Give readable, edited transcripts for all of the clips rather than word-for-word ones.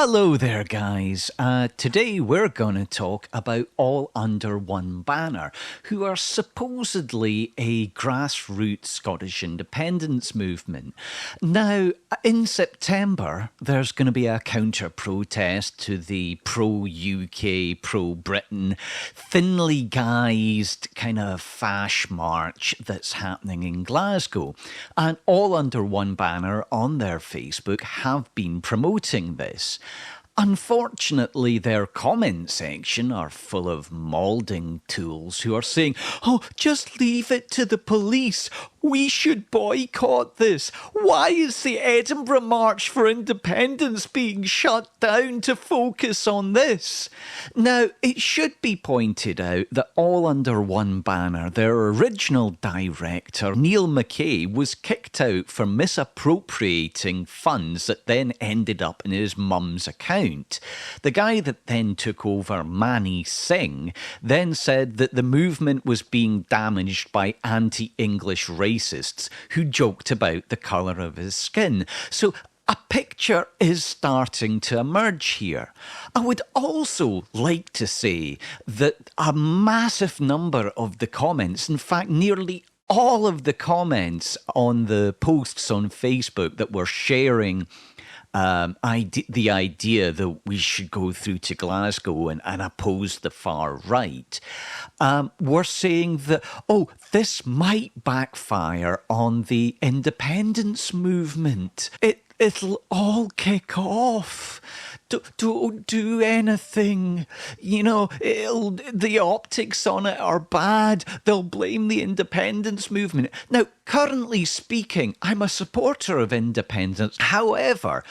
Hello there, guys. Today we're going to talk about All Under One Banner, who are supposedly a grassroots Scottish independence movement. Now, in September, there's going to be a counter-protest to the pro-UK, pro-Britain, thinly guised kind of fash march that's happening in Glasgow. And All Under One Banner on their Facebook have been promoting this. Unfortunately, their comment section are full of moulding tools who are saying, "Oh, just leave it to the police. We should boycott this. Why is the Edinburgh March for Independence being shut down to focus on this?" Now, it should be pointed out that All Under One Banner, their original director, Neil McKay, was kicked out for misappropriating funds that then ended up in his mum's account. The guy that then took over, Mani Singh, then said that the movement was being damaged by anti-English racists who joked about the colour of his skin. So a picture is starting to emerge here. I would also like to say that a massive number of the comments, in fact nearly all of the comments on the posts on Facebook that were sharing the idea that we should go through to Glasgow and oppose the far right, were saying that, oh, this might backfire on the independence movement. It'll all kick off. Don't do anything. You know, the optics on it are bad. They'll blame the independence movement. Now, currently speaking, I'm a supporter of independence. However,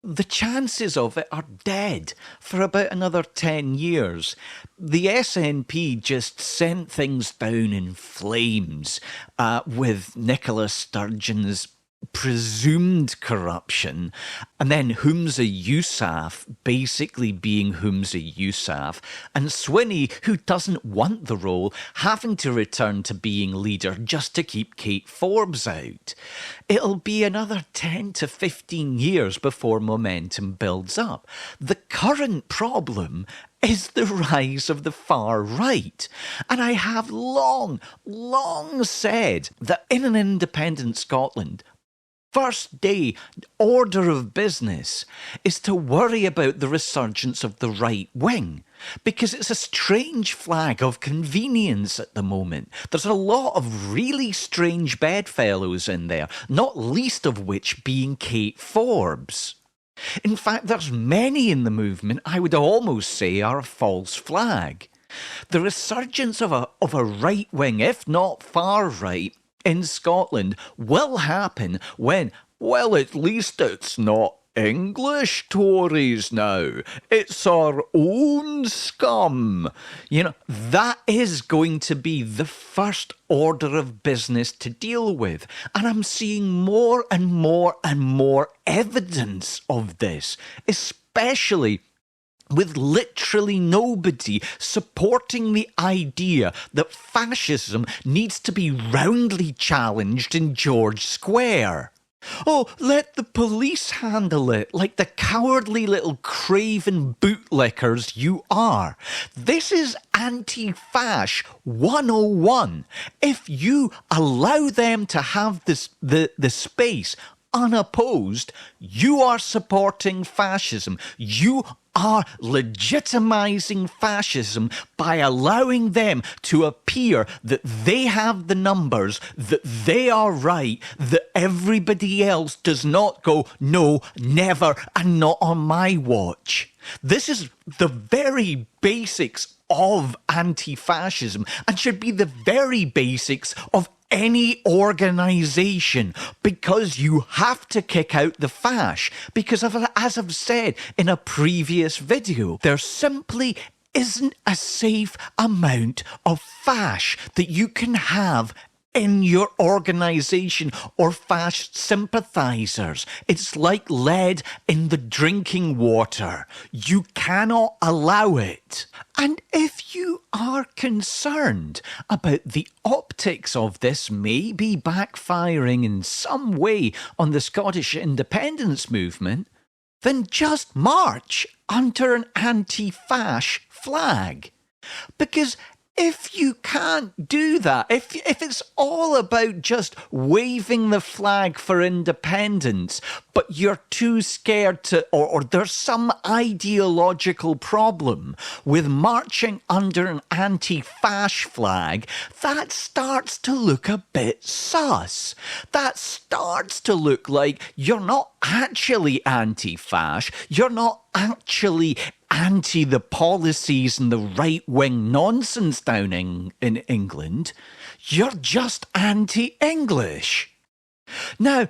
the chances of it are dead for about another 10 years. The SNP just sent things down in flames with Nicola Sturgeon's presumed corruption, and then Humza Yousaf basically being Humza Yousaf, and Swinney, who doesn't want the role, having to return to being leader just to keep Kate Forbes out. It'll be another 10 to 15 years before momentum builds up. The current problem is the rise of the far right. And I have long said that in an independent Scotland, first day order of business is to worry about the resurgence of the right wing, because it's a strange flag of convenience at the moment. There's a lot of really strange bedfellows in there, not least of which being Kate Forbes. In fact, there's many in the movement I would almost say are a false flag. The resurgence of a right wing, if not far right, in Scotland will happen when, well, at least it's not English Tories now. It's our own scum. You know, that is going to be the first order of business to deal with. And I'm seeing more and more and more evidence of this, especially with literally nobody supporting the idea that fascism needs to be roundly challenged in George Square. Oh, let the police handle it, like the cowardly little craven bootlickers you are. This is anti-fash 101. If you allow them to have the space unopposed, you are supporting fascism. You are legitimizing fascism by allowing them to appear that they have the numbers, that they are right, that everybody else does not go, no, never, and not on my watch. This is the very basics of anti-fascism and should be the very basics of any organisation, because you have to kick out the fash, because as I've said in a previous video, there simply isn't a safe amount of fash that you can have in your organisation or fascist sympathisers. It's like lead in the drinking water. You cannot allow it. And if you are concerned about the optics of this maybe backfiring in some way on the Scottish independence movement, then just march under an anti-fash flag. Because if you can't do that, if it's all about just waving the flag for independence, but you're too scared to, or there's some ideological problem with marching under an anti-fash flag, that starts to look a bit sus. That starts to look like you're not actually anti-fash, you're not actually anti the policies and the right-wing nonsense down in England. You're just anti-English. Now,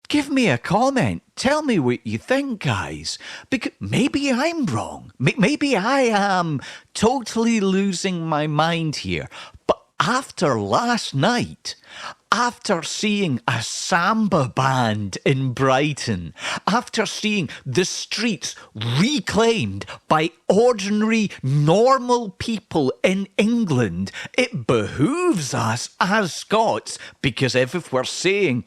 give me a comment. Tell me what you think, guys. Because maybe I'm wrong. Maybe I am totally losing my mind here. But after last night, after seeing a samba band in Brighton, after seeing the streets reclaimed by ordinary, normal people in England, it behooves us as Scots, because if we're saying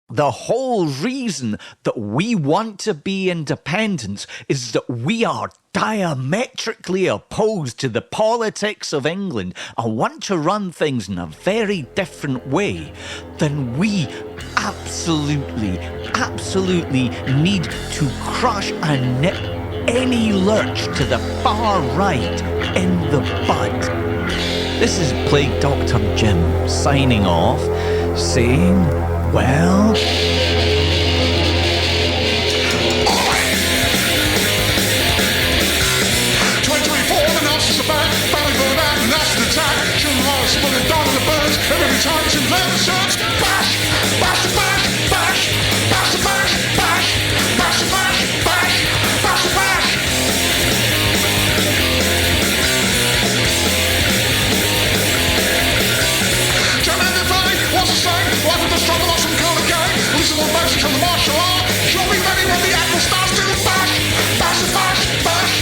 the whole reason that we want to be independent is that we are diametrically opposed to the politics of England and want to run things in a very different way, then we absolutely need to crush and nip any lurch to the far right in the bud. This is Plague Doctor Jim signing off, saying, well... 2024, the Nazis are back, battle for that, and that's the attack. Children are spilling down on the birds, every time it's in leather shirts. Bash! Bash the bash! Bash! Bash the bash! Bash! Bash the bash! Bash! Bash the bash! German divine, what's the same? Life of the struggle of some kind of game. Listen on bash until the martial art. You'll be ready when the apple starts to bash! Bash the bash! Bash!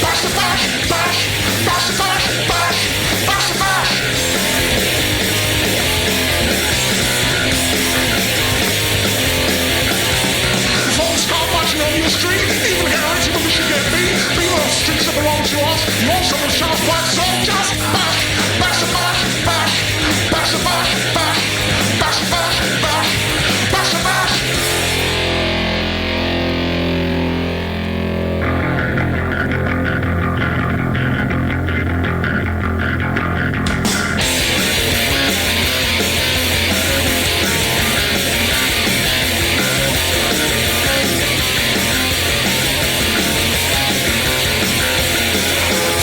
Bash the bash! Bash! Bash the bash! Bash! Bash the bash! Folks start marching on your street, even guaranteed that we should get beat. People on streets that belong to us, you want someone to shout black, so just bash! Bash the bash! Bash! Bash the bash! Bash! Bash the bash! Bash! Bash the bash!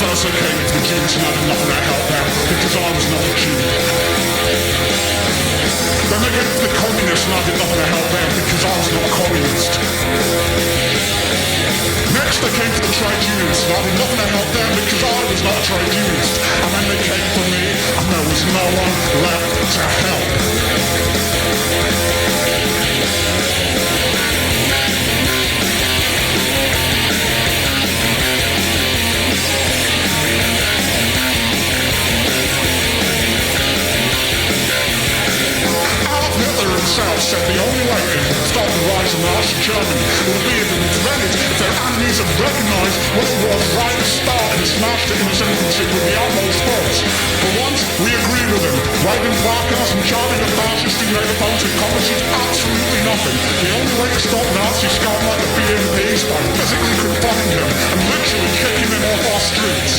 First I came to the Jews and I did nothing to help them because I was not a Jew. Then they came to the communists and I did nothing to help them because I was not a communist. Next they came to the trade unionists and I did nothing to help them because I was not a trade unionist. And then they came for me and there was no one left to help. Hitler himself said the only way to stop the rise of Nazi Germany would be if it was rented if their enemies had recognised what it was right at the start and smashed it in its infancy with the utmost force. For once, we agreed with him. Waving placards and charging a fascist in megaphones and accomplishes absolutely nothing. The only way to stop Nazis scum like the BNP is by physically confronting them and literally kicking them off our streets.